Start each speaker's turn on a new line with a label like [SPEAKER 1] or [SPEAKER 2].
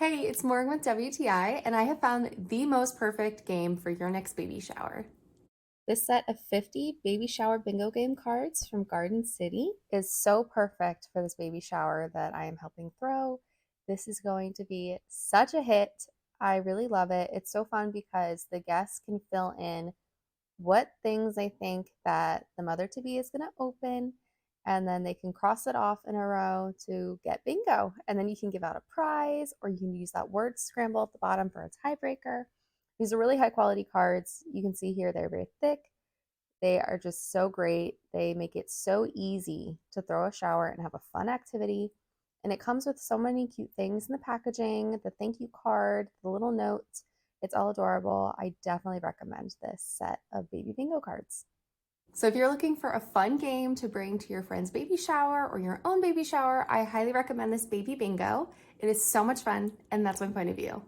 [SPEAKER 1] Hey, it's Morgan with WTI, and I have found the most perfect game for your next baby shower. This set of 50 baby shower bingo game cards from Garden City is so perfect for this baby shower that I am helping throw. This is going to be such a hit. I really love it. It's so fun because the guests can fill in what things they think that the mother to be is going to open, and then they can cross it off in a row to get bingo. And then you can give out a prize, or you can use that word scramble at the bottom for a tiebreaker. These are really high quality cards. You can see here they're very thick. They are just so great. They make it so easy to throw a shower and have a fun activity. And it comes with so many cute things in the packaging, the thank you card, the little notes. It's all adorable. I definitely recommend this set of baby bingo cards. So if you're looking for a fun game to bring to your friend's baby shower or your own baby shower, I highly recommend this baby bingo. It is so much fun, and that's my point of view.